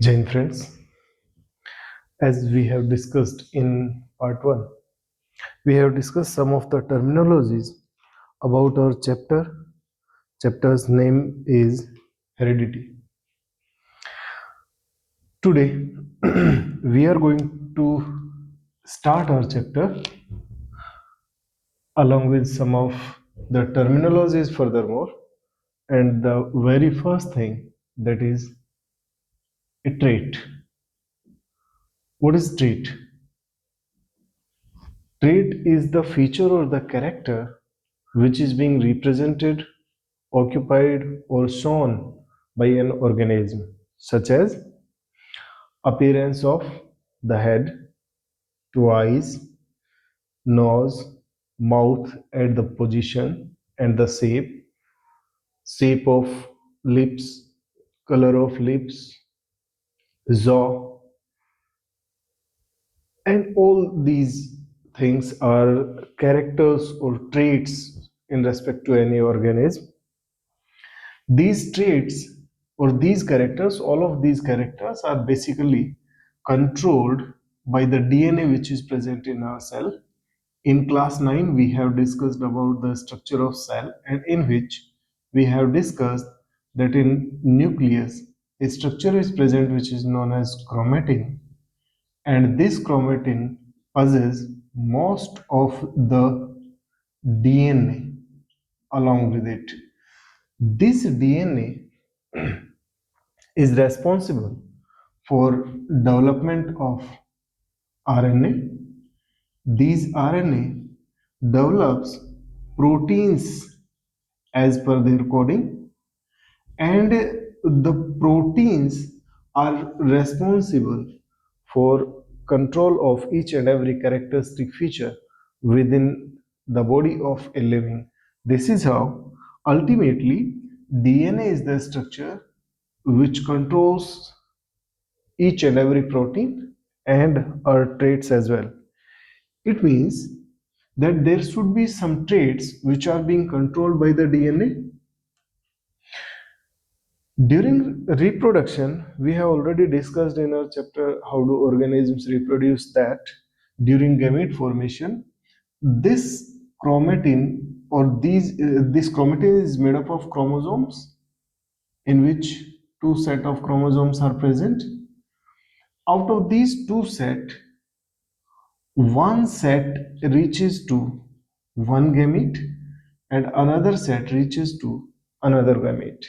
Jain friends, as we have discussed in part 1, we have discussed some of the terminologies about our chapter. Chapter's name is Heredity. Today, we are going to start our chapter along with some of the terminologies furthermore. And the very first thing, that is a trait. What is trait? Trait is the feature or the character which is being represented, occupied, or shown by an organism, such as appearance of the head, two eyes, nose, mouth at the position and the shape of lips, color of lips, jaw, and all these things are characters or traits in respect to any organism. These traits or these characters, all of these characters are basically controlled by the DNA which is present in our cell. In class 9, we have discussed about the structure of cell, and in which we have discussed that in nucleus, a structure is present which is known as chromatin, and this chromatin possesses most of the DNA along with it. This DNA is responsible for development of RNA. These RNA develops proteins as per their coding, and the proteins are responsible for control of each and every characteristic feature within the body of a living. This is how ultimately DNA is the structure which controls each and every protein and our traits as well. It means that there should be some traits which are being controlled by the DNA. During reproduction, we have already discussed in our chapter how do organisms reproduce, that during gamete formation, this chromatin or this chromatin is made up of chromosomes in which two set of chromosomes are present. Out of these two set, one set reaches to one gamete and another set reaches to another gamete.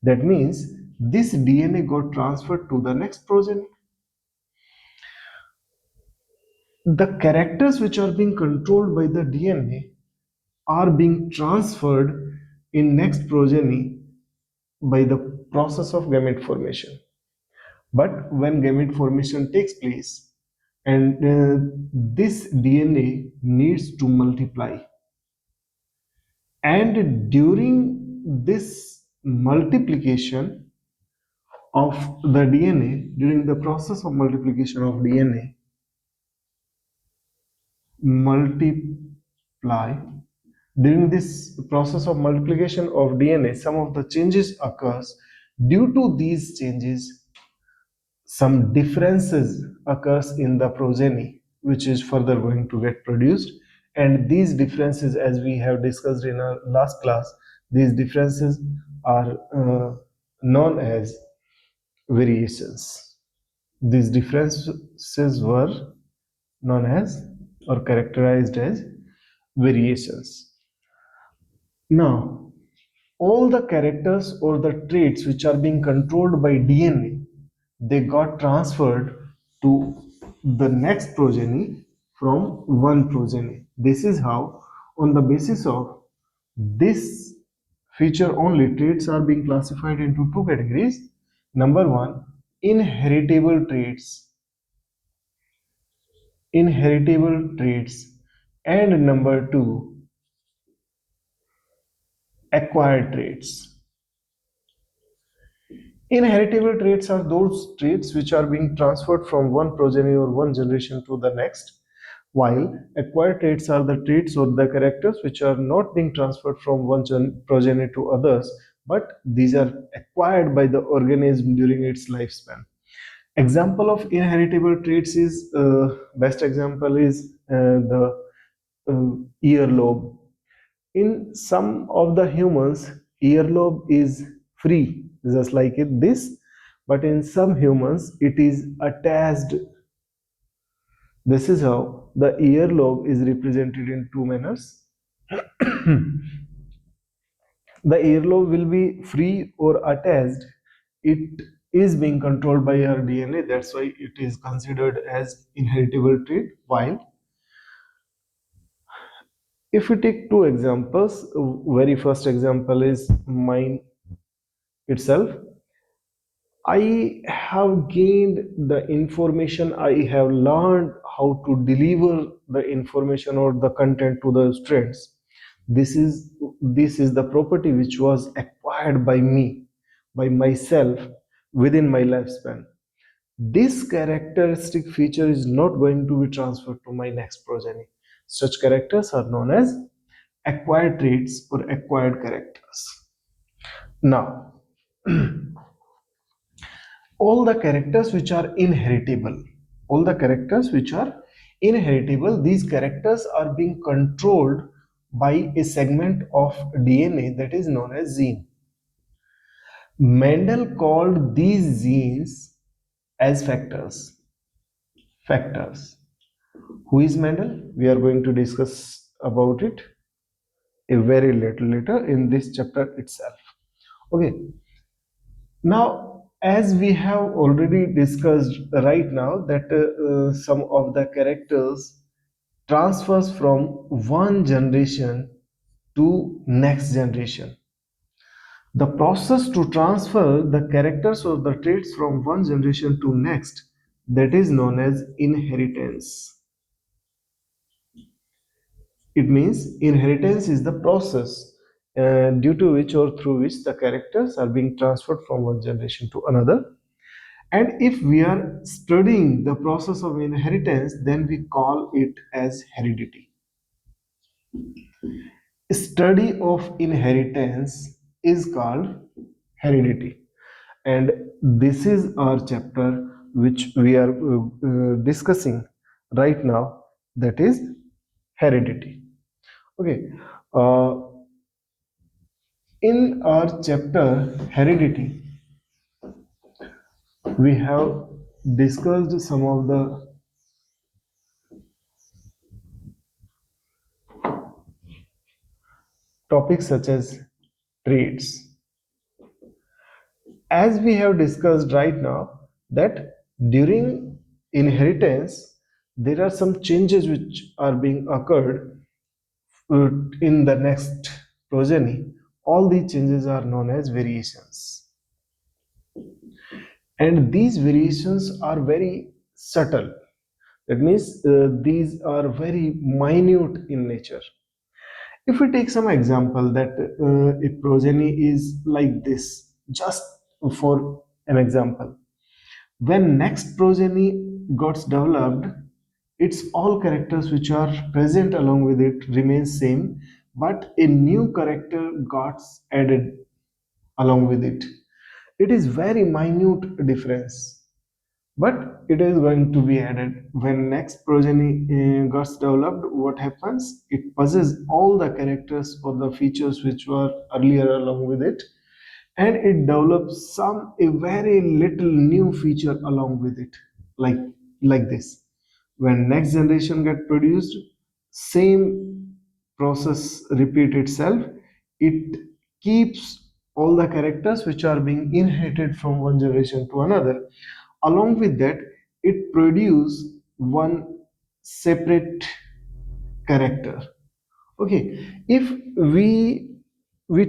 That means this DNA got transferred to the next progeny. The characters which are being controlled by the DNA are being transferred in next progeny by the process of gamete formation. But when gamete formation takes place and this DNA needs to multiply, and during this multiplication of the DNA, during the process of multiplication of DNA, during this process of multiplication of DNA, some of the changes occurs. Due to these changes, some differences occurs in the progeny which is further going to get produced, and these differences, as we have discussed in our last class, these differences are known as variations. These differences were known as or characterized as variations. Now, all the characters or the traits which are being controlled by DNA, they got transferred to the next progeny from one progeny. This is how, on the basis of this feature only, traits are being classified into two categories. Number one, inheritable traits. Inheritable traits. And number two, acquired traits. Inheritable traits are those traits which are being transferred from one progeny or one generation to the next, while acquired traits are the traits or the characters which are not being transferred from one progeny to others, but these are acquired by the organism during its lifespan. Example of inheritable traits is best example is the earlobe. In some of the humans, earlobe is free, just like this, but in some humans, it is attached. This is how the earlobe is represented in two manners. The earlobe will be free or attached. It is being controlled by our DNA. That's why it is considered as inheritable trait. While if we take two examples, very first example is mine itself. I have gained the information, I have learned how to deliver the information or the content to the students. This is the property which was acquired by me, by myself within my lifespan. This characteristic feature is not going to be transferred to my next progeny. Such characters are known as acquired traits or acquired characters. Now, all the characters which are inheritable, all the characters which are inheritable, these characters are being controlled by a segment of DNA that is known as gene. Mendel called these genes as factors. Factors. Who is Mendel? We are going to discuss about it a very little later in this chapter itself. Okay, now, as we have already discussed right now that some of the characters transfers from one generation to next generation. The process to transfer the characters or the traits from one generation to next, that is known as inheritance. It means inheritance is the process due to which or through which the characters are being transferred from one generation to another. And if we are studying the process of inheritance, then we call it as heredity. Study of inheritance is called heredity. And this is our chapter which we are discussing right now, that is heredity. Okay. Uh, in our chapter heredity, we have discussed some of the topics such as traits. As we have discussed right now, that during inheritance, there are some changes which are being occurred in the next progeny. All these changes are known as variations. And these variations are very subtle. That means these are very minute in nature. If we take some example that a progeny is like this, just for an example, when next progeny got developed, its all characters which are present along with it remain same, but a new character got added along with it. It is very minute difference, but it is going to be added. When next progeny gets developed, what happens? It possesses all the characters or the features which were earlier along with it, and it develops some a very little new feature along with it, like this. When next generation get produced, same process repeat itself. It keeps all the characters which are being inherited from one generation to another. Along with that, it produce one separate character. Okay, if we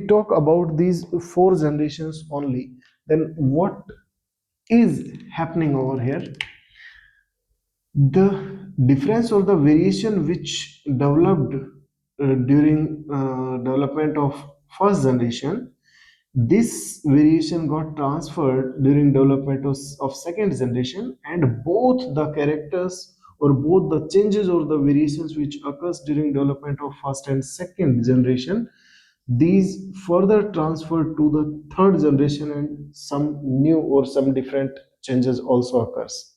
talk about these four generations only, then what is happening over here? The difference or the variation which developed during development of first generation, this variation got transferred during development of second generation, and both the characters or both the changes or the variations which occurs during development of first and second generation, these further transferred to the third generation, and some new or some different changes also occurs.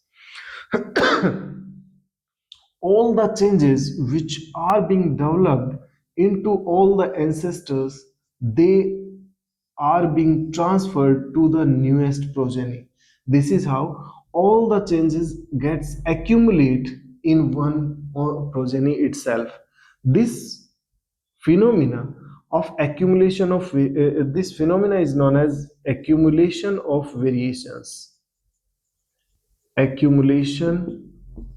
All the changes which are being developed into all the ancestors, they are being transferred to the newest progeny. This is how all the changes gets accumulate in one progeny itself. This phenomena of accumulation of this phenomena is known as accumulation of variations. Accumulation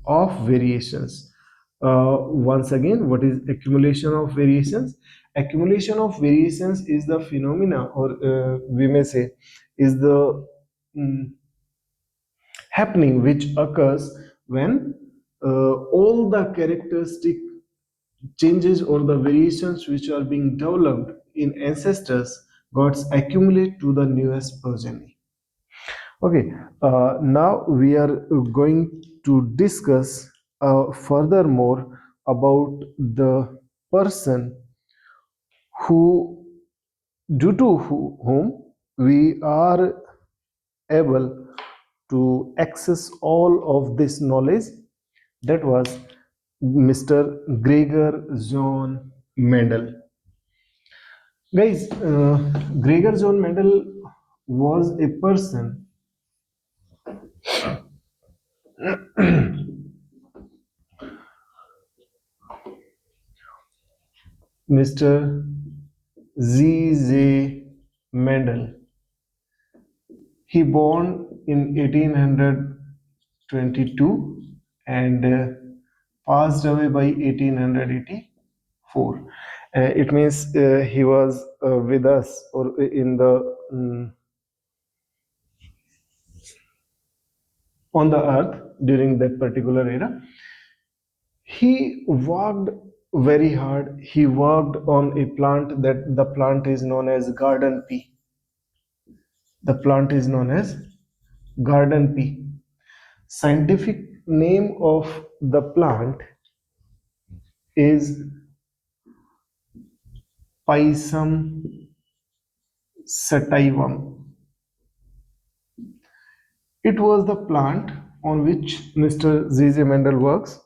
of variations. Once again, what is accumulation of variations? Accumulation of variations is the phenomena, or we may say is the mm, happening which occurs when all the characteristic changes or the variations which are being developed in ancestors got accumulate to the newest progeny. Okay, now we are going to discuss furthermore about the person who, due to whom we are able to access all of this knowledge. That was Mr. Gregor John Mendel. Guys, Gregor John Mendel was a person, Mr. Z. Mendel. He born in 1822 and passed away by 1884. It means he was with us or in the on the earth during that particular era. He worked very hard. He worked on a plant, that the plant is known as garden pea. The plant is known as garden pea. Scientific name of the plant is Pisum sativum. It was the plant on which Mr. Z. Mendel works.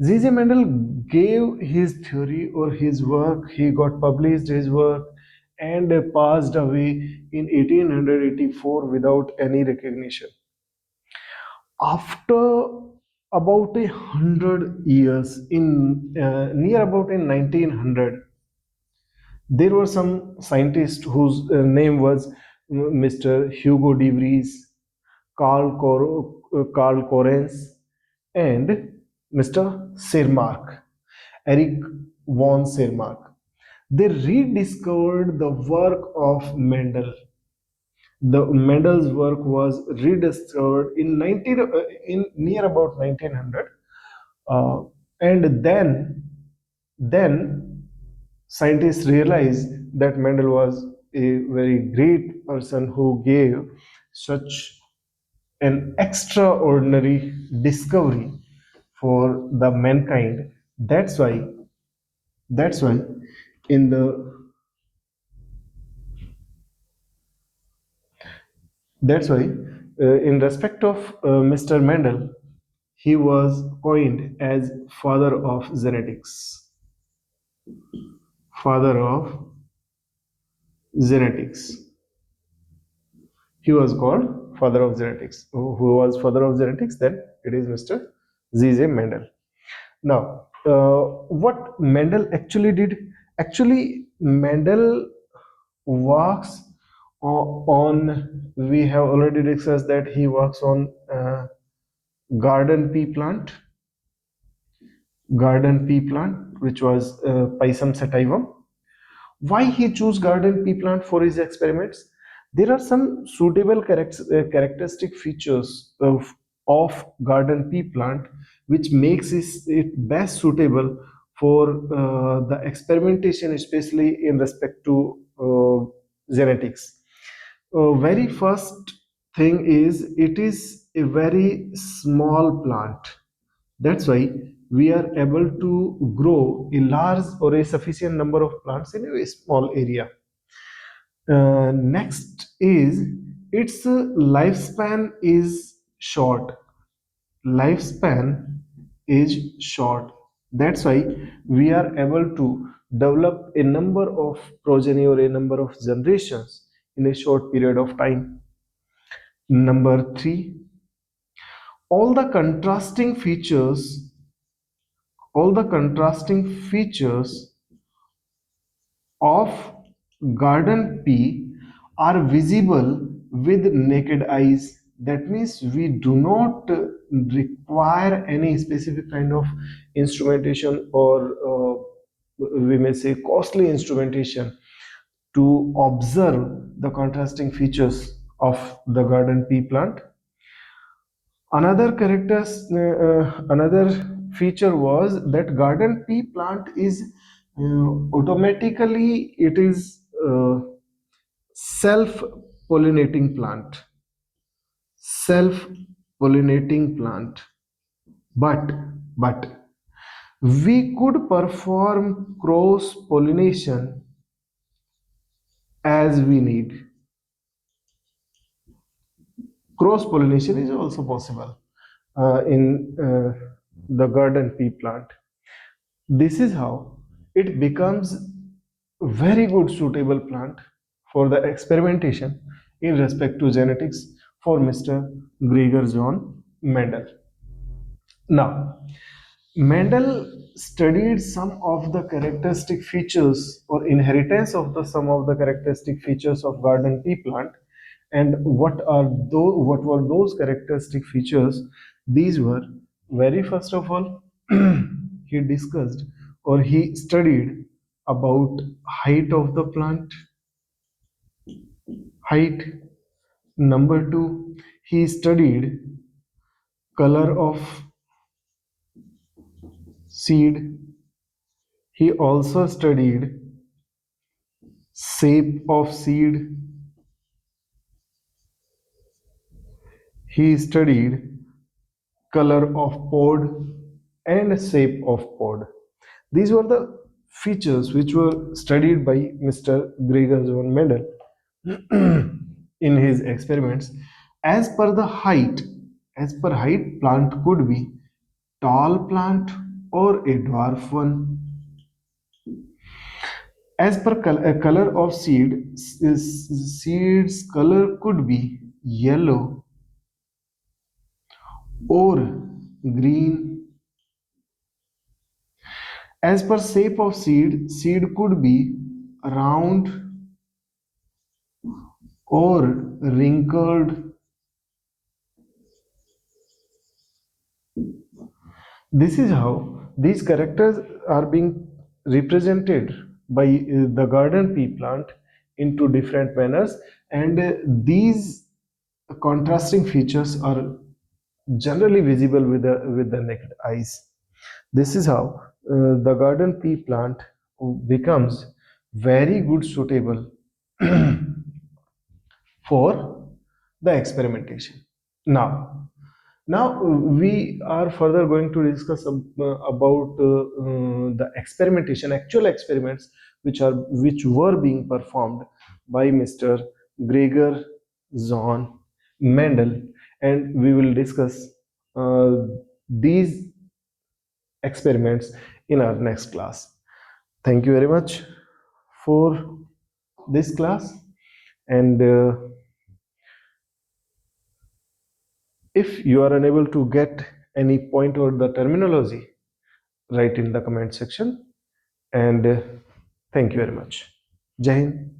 Z. Mendel gave his theory or his work, he got published his work and passed away in 1884 without any recognition. After about 100 years, in near about in 1900, there were some scientists whose name was Mr. Hugo de Vries, Carl Correns, and Mr. Sermark, Eric von Sermark. They rediscovered the work of Mendel. The Mendel's work was rediscovered in 19 in near about 1900, uh, and then scientists realized that Mendel was a very great person who gave such an extraordinary discovery for the mankind. That's why in the that's why in respect of Mr. Mendel, he was coined as father of genetics. Father of genetics. He was called father of genetics. Who was father of genetics? Then it is Mr. Z. Mendel. Now, what Mendel actually did? Actually, Mendel works on. We have already discussed that he works on garden pea plant, which was Pisum sativum. Why he chose garden pea plant for his experiments? There are some suitable characteristic features of garden pea plant which makes it best suitable for the experimentation, especially in respect to genetics. Very first thing is it is a very small plant. That's why we are able to grow a large or a sufficient number of plants in a very small area. Next is its lifespan is short. Lifespan is short. That's why we are able to develop a number of progeny or a number of generations in a short period of time. Number three, all the contrasting features, all the contrasting features of garden pea are visible with naked eyes. That means we do not require any specific kind of instrumentation or we may say costly instrumentation to observe the contrasting features of the garden pea plant. Another feature was that garden pea plant is automatically it is self pollinating plant, self pollinating plant. But but we could perform cross pollination as we need. Cross pollination is also possible in the garden pea plant. This is how it becomes very good suitable plant for the experimentation in respect to genetics for Mr. Gregor John Mendel. Now, Mendel studied some of the characteristic features or inheritance of the some of the characteristic features of garden pea plant, and what were those characteristic features? These were, very first of all, he discussed or he studied about height of the plant, height. Number two, he studied color of seed. He also studied shape of seed. He studied color of pod and shape of pod. These were the features which were studied by Mr. Gregor von Mendel in his experiments. As per the height, as per height, plant could be tall plant or a dwarf one. As per color of seed, seed's color could be yellow or green. As per shape of seed, seed could be round or wrinkled. This is how these characters are being represented by the garden pea plant into different manners, and these contrasting features are generally visible with the naked eyes. This is how the garden pea plant becomes very good suitable for the experimentation. Now we are further going to discuss about the experimentation, actual experiments which were being performed by Mr. Gregor John Mendel, and we will discuss uh, these experiments in our next class. Thank you very much for this class, and if you are unable to get any point or the terminology, write in the comment section, and thank you very much. Jai Hind.